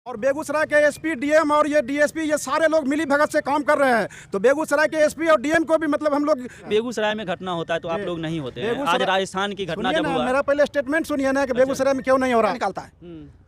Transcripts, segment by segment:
और बेगूसराय के SP DM और ये डीएसपी ये सारे लोग मिली भगत से काम कर रहे हैं। तो बेगूसराय के एसपी और डीएम को भी मतलब हम लोग बेगूसराय में घटना होता है तो आप लोग नहीं होते हैं। आज राजस्थान की घटना जब हुआ, मेरा पहले स्टेटमेंट सुनिए ना कि बेगूसराय में क्यों नहीं हो रहा निकालता है।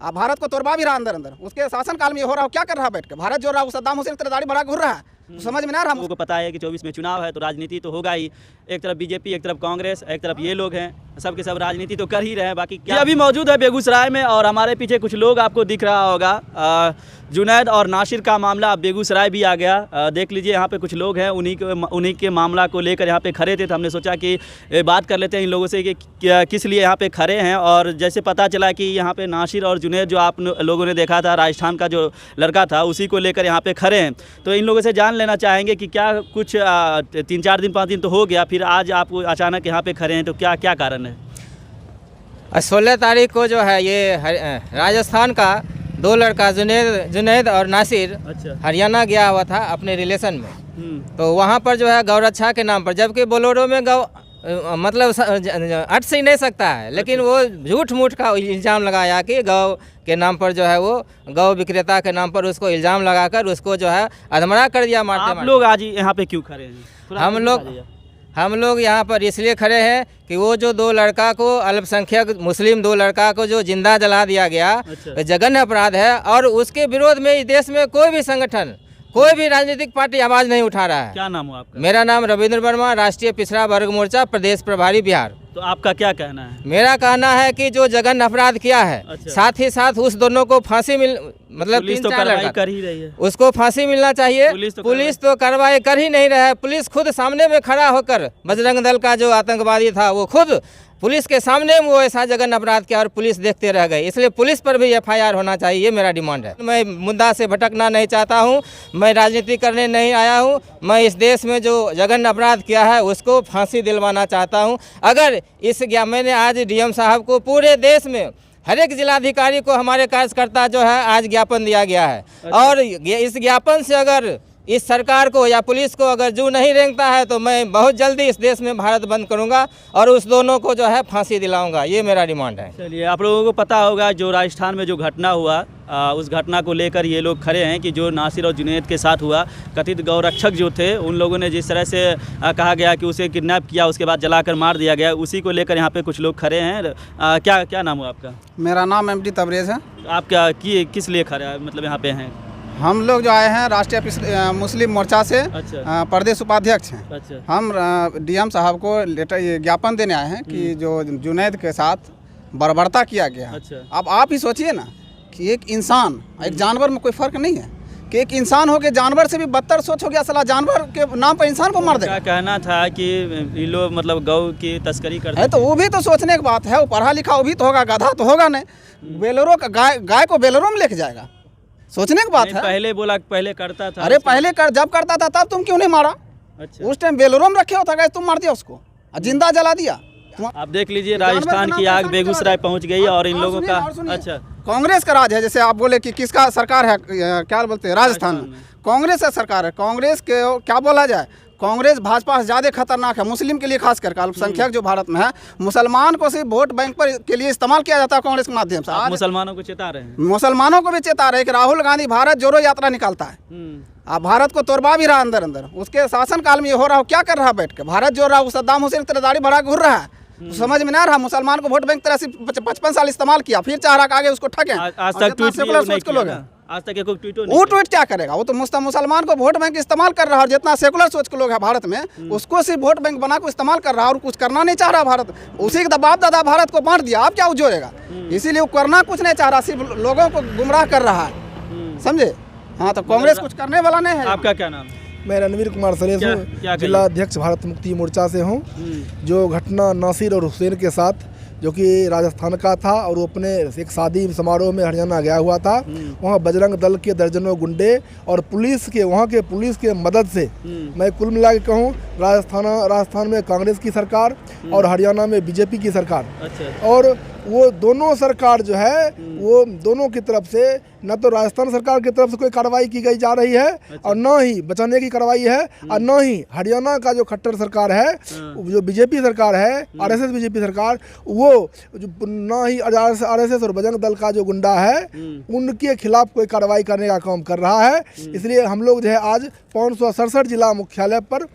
अब भारत को तोड़वा भी रहा अंदर उसके शासनकाल में हो रहा है, क्या कर रहा है बैठ के भारत जो रहा है सद्दाम हुसैन दाढ़ी बढ़ा घूर रहा है। तो समझ में ना रहा हमको पता है कि 24 में चुनाव है तो राजनीति तो होगा ही। एक तरफ बीजेपी, एक तरफ कांग्रेस, एक तरफ ये लोग हैं, सब के सब राजनीति तो कर ही रहे हैं। बाकी क्या अभी मौजूद है बेगूसराय में और हमारे पीछे कुछ लोग आपको दिख रहा होगा। जुनैद और नासिर का मामला अब बेगूसराय भी आ गया। देख लीजिए यहाँ पे कुछ लोग हैं, उन्हीं के मामला को लेकर यहाँ पे खड़े थे। तो हमने सोचा कि बात कर लेते हैं इन लोगों से कि किस लिए यहाँ पे खड़े हैं। और जैसे पता चला कि यहाँ पे नासिर और जुनैद जो आप लोगों ने देखा था, राजस्थान का जो लड़का था, उसी को लेकर यहाँ पे खड़े हैं। तो इन लोगों से जान लेना चाहेंगे कि क्या कुछ 3-4 दिन 5 दिन तो हो गया, फिर आज आप अचानक यहाँ पे खड़े हैं, तो क्या क्या कारण है? 16 तारीख को जो है ये राजस्थान का 2 लड़का जुनैद और नासिर हरियाणा गया हुआ था अपने रिलेशन में। तो वहाँ पर जो है गौ रक्षा के नाम पर, जबकि बोलेरो में गौ मतलब अट से ही नहीं सकता है, लेकिन वो झूठ मूठ का इल्ज़ाम लगाया कि गौ के नाम पर जो है वो गौ विक्रेता के नाम पर उसको इल्ज़ाम लगाकर उसको जो है अधमरा कर दिया मारते। आप लोग आज यहाँ पे क्यों खड़े हैं? हम लोग यहाँ पर इसलिए खड़े हैं कि वो जो 2 लड़का को, अल्पसंख्यक मुस्लिम 2 लड़का को जो जिंदा जला दिया गया, जघन्य अपराध है। और उसके विरोध में इस देश में कोई भी संगठन, कोई भी राजनीतिक पार्टी आवाज़ नहीं उठा रहा है। क्या नाम है आपका? मेरा नाम रविंद्र वर्मा, राष्ट्रीय पिछड़ा वर्ग मोर्चा प्रदेश प्रभारी बिहार। तो आपका क्या कहना है? मेरा कहना है कि जो जघन्य अपराध किया है, साथ ही साथ उस दोनों को फांसी मतलब 3-4 लड़का कर ही रही है, उसको फांसी मिलना चाहिए। पुलिस तो कार्रवाई कर ही नहीं रहा है। पुलिस खुद सामने में खड़ा होकर, बजरंग दल का जो आतंकवादी था वो खुद पुलिस के सामने में वो ऐसा जघन्य अपराध किया और पुलिस देखते रह गई। इसलिए पुलिस पर भी एफआईआर होना चाहिए, ये मेरा डिमांड है। मैं मुद्दा से भटकना नहीं चाहता हूँ, मैं राजनीति करने नहीं आया हूँ। मैं इस देश में जो जघन्य अपराध किया है उसको फांसी दिलवाना चाहता हूँ। अगर मैंने आज डीएम साहब को, पूरे देश में हर एक जिलाधिकारी को हमारे कार्यकर्ता जो है आज ज्ञापन दिया गया है। और इस ज्ञापन से अगर इस सरकार को या पुलिस को अगर जू नहीं रेंगता है तो मैं बहुत जल्दी इस देश में भारत बंद करूंगा और उस दोनों को जो है फांसी दिलाऊंगा, ये मेरा डिमांड है। चलिए, आप लोगों को पता होगा जो राजस्थान में जो घटना हुआ, उस घटना को लेकर ये लोग खड़े हैं कि जो नासिर और जुनैद के साथ हुआ, कथित गौरक्षक जो थे उन लोगों ने जिस तरह से कहा गया कि उसे किडनैप किया, उसके बाद जलाकर मार दिया गया, उसी को लेकर यहाँ पे कुछ लोग खड़े हैं। क्या क्या नाम हुआ आपका? मेरा नाम MD तबरेज़ है। आप क्या किस लिए खड़े मतलब यहाँ पे हैं? हम लोग जो आए हैं राष्ट्रीय मुस्लिम मोर्चा से, प्रदेश उपाध्यक्ष हैं। हम डीएम साहब को लेटर ज्ञापन देने आए हैं कि जो जुनैद के साथ बर्बरता किया गया। अब आप ही सोचिए ना कि एक इंसान, एक जानवर में कोई फ़र्क नहीं है कि एक इंसान हो के जानवर से भी बदतर सोच हो गया। साला जानवर के नाम पर इंसान को मार देगा। क्या कहना था कि ये लोग मतलब गौ की तस्करी करते हैं? तो वो भी तो सोचने की बात है। वो पढ़ा लिखा वो भी तो होगा, गधा तो होगा नहीं। बेलोरो का गाय को बेलोरो में लेके जाएगा, सोचने की बात है। पहले बोला पहले करता था। अरे पहले जब करता था तब तुम क्यों नहीं मारा? उस टाइम बेलोरो में रखे होता गया, तुम मार दिया उसको, जिंदा जला दिया। आप देख लीजिए, राजस्थान की आग बेगूसराय पहुंच गई और इन लोगों का कांग्रेस का राज है। जैसे आप बोले कि किसका सरकार है, क्या बोलते हैं, राजस्थान में कांग्रेस का सरकार है। कांग्रेस के क्या बोला जाए, कांग्रेस भाजपा से ज़्यादा खतरनाक है मुस्लिम के लिए, खास करके अल्पसंख्यक जो भारत में है। मुसलमान को सिर्फ वोट बैंक पर के लिए इस्तेमाल किया जाता है कांग्रेस के माध्यम से। आज मुसलमानों को चेता रहे हैं, मुसलमानों को भी चेता रहे कि राहुल गांधी भारत जोड़ो यात्रा निकालता है। अब भारत को तोड़वा भी रहा अंदर उसके शासनकाल में ये हो रहा हो, क्या कर रहा है बैठ के भारत जोड़ रहा है, सद्दाम हुसैन दाढ़ी बढ़ा घूर रहा है। समझ में ना रहा। मुसलमान को वोट बैंक तरह से 55 साल इस्तेमाल किया, फिर चाह रहा कि आगे उसको ठगे। आज तक वो ट्वीट क्या करेगा? वो तो मुसलमान को वोट बैंक इस्तेमाल कर रहा है। और जितना सेकुलर सोच के लोग है भारत में, उसको सिर्फ वोट बैंक बना को इस्तेमाल कर रहा है और कुछ करना नहीं चाह रहा भारत। उसी के बाप दादा भारत को बांट दिया, आप क्या जोड़ेगा? इसीलिए वो करना कुछ नहीं चाह रहा, सिर्फ लोगों को गुमराह कर रहा है, समझे? हाँ, तो कांग्रेस कुछ करने वाला नहीं है। आपका क्या नाम? मैं रणवीर कुमार सरेश हूँ, जिला अध्यक्ष भारत मुक्ति मोर्चा से हूँ। जो घटना नासिर और हुसैन के साथ, जो कि राजस्थान का था और वो अपने एक शादी समारोह में हरियाणा गया हुआ था, वहाँ बजरंग दल के दर्जनों गुंडे और पुलिस के, वहाँ के पुलिस के मदद से, मैं कुल मिला के कहूँ राजस्थान में कांग्रेस की सरकार और हरियाणा में बीजेपी की सरकार, और वो दोनों सरकार जो है वो दोनों की तरफ से न तो राजस्थान सरकार की तरफ से कोई कार्रवाई की गई जा रही है और न ही बचाने की कार्रवाई है और न ही हरियाणा का जो खट्टर सरकार है, जो बीजेपी सरकार है, आरएसएस बीजेपी सरकार, वो जो न ही आरएसएस और बजरंग दल का जो गुंडा है उनके खिलाफ कोई कार्रवाई करने का काम कर रहा है। इसलिए हम लोग जो है आज 567 जिला मुख्यालय पर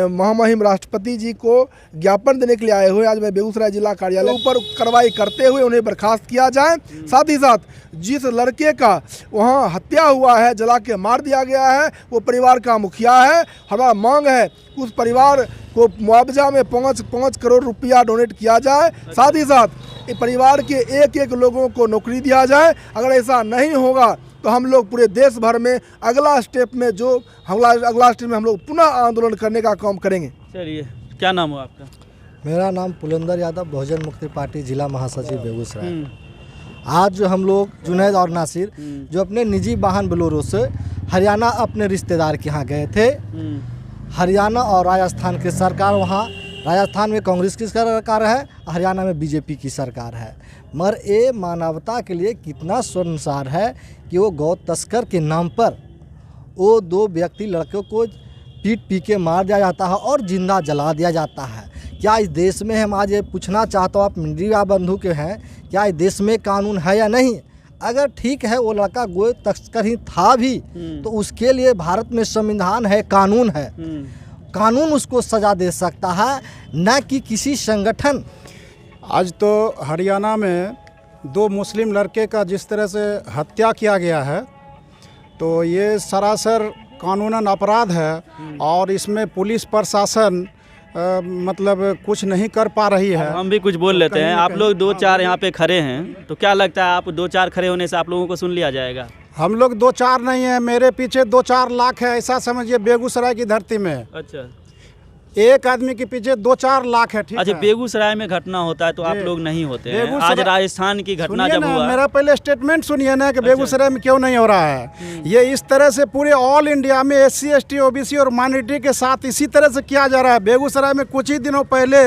महामहिम राष्ट्रपति जी को ज्ञापन देने के लिए आए हुए। आज मैं बेगूसराय जिला कार्यालय ऊपर कार्रवाई करते हुए उन्हें बर्खास्त किया जाए। साथ ही साथ जिस लड़के का वहाँ हत्या हुआ है, जला के मार दिया गया है, वो परिवार का मुखिया है। हमारा मांग है उस परिवार को मुआवजा में 5 करोड़ रुपया डोनेट किया जाए। साथ ही साथ परिवार के एक लोगों को नौकरी दिया जाए। अगर ऐसा नहीं होगा तो हम लोग पूरे देश भर में अगला स्टेप में हम लोग पुनः आंदोलन करने का काम करेंगे। चलिए, क्या नाम हो आपका? मेरा नाम पुलेंदर यादव, बहुजन मुक्ति पार्टी जिला महासचिव बेगूसराय। आज जो हम लोग जुनैद और नासिर जो अपने निजी वाहन बोलेरो से हरियाणा अपने रिश्तेदार के यहाँ गए थे। हरियाणा और राजस्थान की सरकार, वहाँ राजस्थान में कांग्रेस की सरकार है, हरियाणा में बीजेपी की सरकार है। मगर ये मानवता के लिए कितना शर्मसार है कि वो गौ तस्कर के नाम पर वो 2 व्यक्ति लड़कों को पीट के मार दिया जाता है और जिंदा जला दिया जाता है। क्या इस देश में, हम आज ये पूछना चाहता हूँ, आप मीडिया बंधु के हैं, क्या इस देश में कानून है या नहीं? अगर ठीक है वो लड़का गौ तस्कर ही था भी तो उसके लिए भारत में संविधान है, कानून है, कानून उसको सजा दे सकता है, न कि किसी संगठन। आज तो हरियाणा में 2 मुस्लिम लड़के का जिस तरह से हत्या किया गया है तो ये सरासर कानूनन अपराध है और इसमें पुलिस प्रशासन मतलब कुछ नहीं कर पा रही है। हम भी कुछ बोल लेते हैं। आप लोग 2-4 यहाँ पे खड़े हैं तो क्या लगता है आप 2-4 खड़े होने से आप लोगों को सुन लिया जाएगा? हम लोग 2-4 नहीं है, मेरे पीछे 2-4 लाख है, ऐसा समझिए बेगूसराय की धरती में। अच्छा, एक आदमी के पीछे 2-4 लाख है। ठीक अच्छा, है? बेगूसराय में घटना होता है तो आप लोग नहीं होते हैं। आज राजस्थान की घटना जब हुआ, मेरा पहले स्टेटमेंट सुनिए ना कि बेगूसराय में क्यों नहीं हो रहा है। ये इस तरह से पूरे ऑल इंडिया में SC ST OBC और माइनॉरिटी के साथ इसी तरह से किया जा रहा है। बेगूसराय में कुछ ही दिनों पहले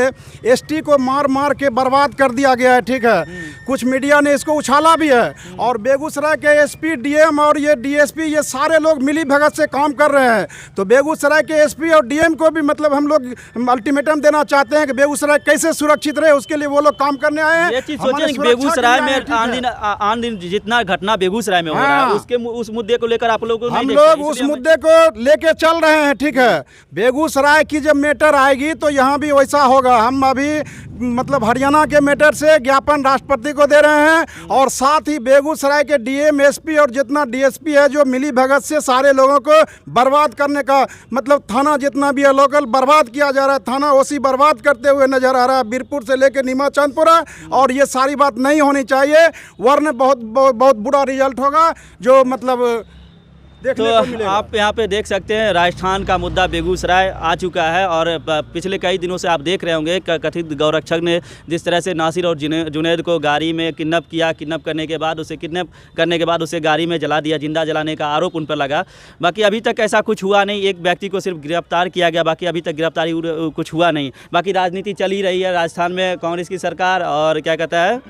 ST को मार के बर्बाद कर दिया गया है। ठीक है, कुछ मीडिया ने इसको उछाला भी है और बेगूसराय के SP DM और ये DSP ये सारे लोग मिली भगत से काम कर रहे हैं। तो बेगूसराय के SP और DM को भी मतलब हम लोग अल्टीमेटम देना चाहते हैं कि बेगूसराय कैसे सुरक्षित रहे, उसके लिए वो लोग काम करने आए हैं। ये चीज सोचें कि बेगूसराय में आन दिन जितना घटना बेगूसराय में हो रहा है उसके उस मुद्दे को लेकर आप लोग हम लोग उस मुद्दे को लेके चल रहे हैं। ठीक है, बेगूसराय की जब मैटर आएगी तो यहाँ भी वैसा होगा। हम अभी मतलब हरियाणा के मैटर से ज्ञापन राष्ट्रपति को दे रहे हैं और साथ ही बेगूसराय के DM SP और जितना DSP है जो मिली भगत से सारे लोगों को बर्बाद करने का मतलब थाना जितना भी है लोकल बर्बाद किया जा रहा है। थाना OC बर्बाद करते हुए नजर आ रहा है, बीरपुर से लेकर नीमा चंदपुरा। और ये सारी बात नहीं होनी चाहिए, वरना बहुत बुरा रिजल्ट होगा जो मतलब तो आप यहाँ पे देख सकते हैं राजस्थान का मुद्दा बेगूसराय आ चुका है और पिछले कई दिनों से आप देख रहे होंगे कथित गौरक्षक ने जिस तरह से नासिर और जुनैद को गाड़ी में किडनैप किया, किडनैप करने के बाद उसे गाड़ी में जला दिया, जिंदा जलाने का आरोप उन पर लगा। बाकी अभी तक ऐसा कुछ हुआ नहीं, एक व्यक्ति को सिर्फ गिरफ्तार किया गया, बाकी अभी तक गिरफ्तारी कुछ हुआ नहीं। बाकी राजनीति चल ही रही है, राजस्थान में कांग्रेस की सरकार और क्या कहता है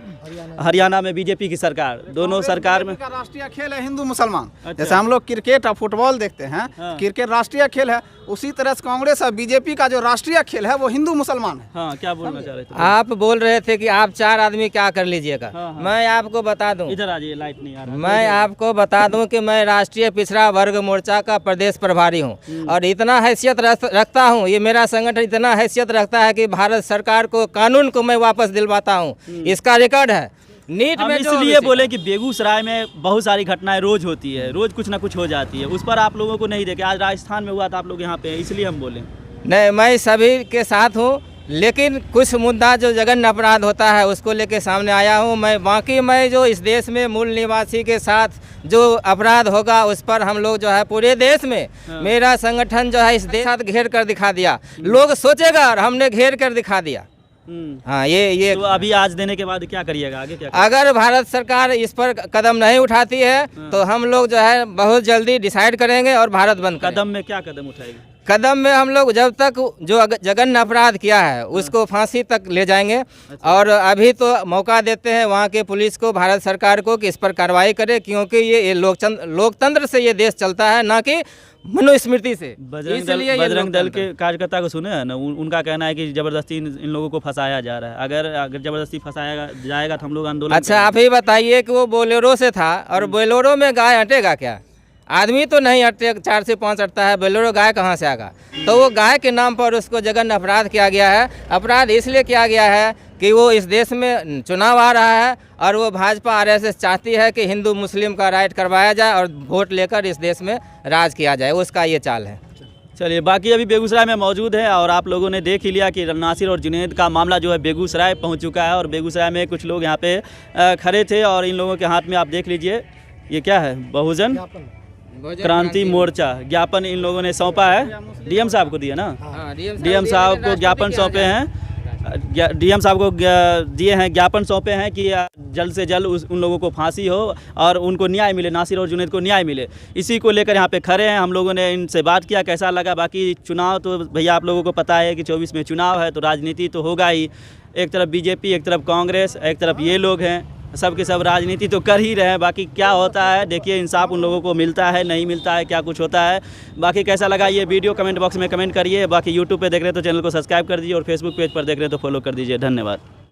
हरियाणा में बीजेपी की सरकार, दोनों सरकार में। राष्ट्रीय खेल है हिंदू मुसलमान। जैसे हम लोग क्रिकेट और फुटबॉल देखते हैं, क्रिकेट राष्ट्रीय खेल है, उसी तरह से कांग्रेस और बीजेपी का जो राष्ट्रीय खेल है वो हिंदू मुसलमान है। हाँ, क्या बोलना चाह रहे थे आप? बोल रहे थे कि आप 4 आदमी क्या कर लीजिएगा। मैं आपको बता दूं, इधर आ जाइए, लाइट नहीं आ रहा। मैं आपको बता दूं कि मैं राष्ट्रीय पिछड़ा वर्ग मोर्चा का प्रदेश प्रभारी हूं और इतना हैसियत रखता हूं, ये मेरा संगठन इतना हैसियत रखता है कि भारत सरकार को कानून को मैं वापस दिलवाता हूं। इसका रिकॉर्ड है। नीट में इसलिए बोले कि बेगूसराय में बहुत सारी घटनाएं रोज होती है, रोज कुछ ना कुछ हो जाती है, उस पर आप लोगों को नहीं देखे। आज राजस्थान में हुआ था, आप लोग यहाँ पे, इसलिए हम बोले। नहीं, मैं सभी के साथ हूँ, लेकिन कुछ मुद्दा जो जघन्य अपराध होता है उसको लेके सामने आया हूँ मैं जो इस देश में मूल निवासी के साथ जो अपराध होगा उस पर हम लोग जो है पूरे देश में मेरा संगठन जो है इस देश साथ घेर कर दिखा दिया। लोग सोचेगा और हमने घेर कर दिखा दिया। हाँ, ये तो अभी आज देने के बाद क्या करिएगा आगे? क्या अगर भारत सरकार इस पर कदम नहीं उठाती है तो हम लोग जो है बहुत जल्दी डिसाइड करेंगे और भारत बंद करेंगे। कदम में क्या कदम उठाएगी? कदम में हम लोग जब तक जो जघन्य अपराध किया है उसको फांसी तक ले जाएंगे। और अभी तो मौका देते हैं वहाँ के पुलिस को, भारत सरकार को, कि इस पर कार्रवाई करे, क्योंकि ये लोकतंत्र से ये देश चलता है, ना कि मनुस्मृति से। बजरंग दल के कार्यकर्ता को सुने हैं ना, उनका कहना है कि जबरदस्ती इन लोगों को फंसाया जा रहा है। अगर जबरदस्ती फंसाया जाएगा तो हम लोग आंदोलन। अच्छा, आप ही बताइए कि वो बोलेरो से था और बोलेरो में गाय हटेगा क्या? आदमी तो नहीं हटते, 4 से 5 हटता है, बोलेरो गाय कहाँ से आएगा? तो वो गाय के नाम पर उसको जघन्य अपराध किया गया है। अपराध इसलिए किया गया है कि वो इस देश में चुनाव आ रहा है और वो भाजपा आरएसएस चाहती है कि हिंदू मुस्लिम का राइट करवाया जाए और वोट लेकर इस देश में राज किया जाए, उसका ये चाल है। चलिए, बाकी अभी बेगूसराय में मौजूद है और आप लोगों ने देख ही लिया कि नासिर और जुनैद का मामला जो है बेगूसराय पहुंच चुका है। और बेगूसराय में कुछ लोग यहाँ पे खड़े थे और इन लोगों के हाथ में आप देख लीजिए, ये क्या है, बहुजन क्रांति मोर्चा ज्ञापन इन लोगों ने सौंपा है। डीएम साहब को दिया ना, डीएम साहब को ज्ञापन सौंपे हैं, डीएम साहब को दिए हैं, ज्ञापन सौंपे हैं कि जल्द से जल्द उन लोगों को फांसी हो और उनको न्याय मिले, नासिर और जुनैद को न्याय मिले। इसी को लेकर यहाँ पे खड़े हैं। हम लोगों ने इनसे बात किया, कैसा लगा। बाकी चुनाव तो भैया आप लोगों को पता है कि 24 में चुनाव है, तो राजनीति तो होगा ही। एक तरफ बीजेपी, एक तरफ कांग्रेस, एक तरफ ये लोग हैं, सब के सब राजनीति तो कर ही रहे हैं। बाकी क्या होता है देखिए, इंसाफ उन लोगों को मिलता है, नहीं मिलता है, क्या कुछ होता है। बाकी कैसा लगा ये वीडियो कमेंट बॉक्स में कमेंट करिए। बाकी यूट्यूब पे देख रहे हैं तो चैनल को सब्सक्राइब कर दीजिए और फेसबुक पेज पर देख रहे हैं तो फॉलो कर दीजिए। धन्यवाद।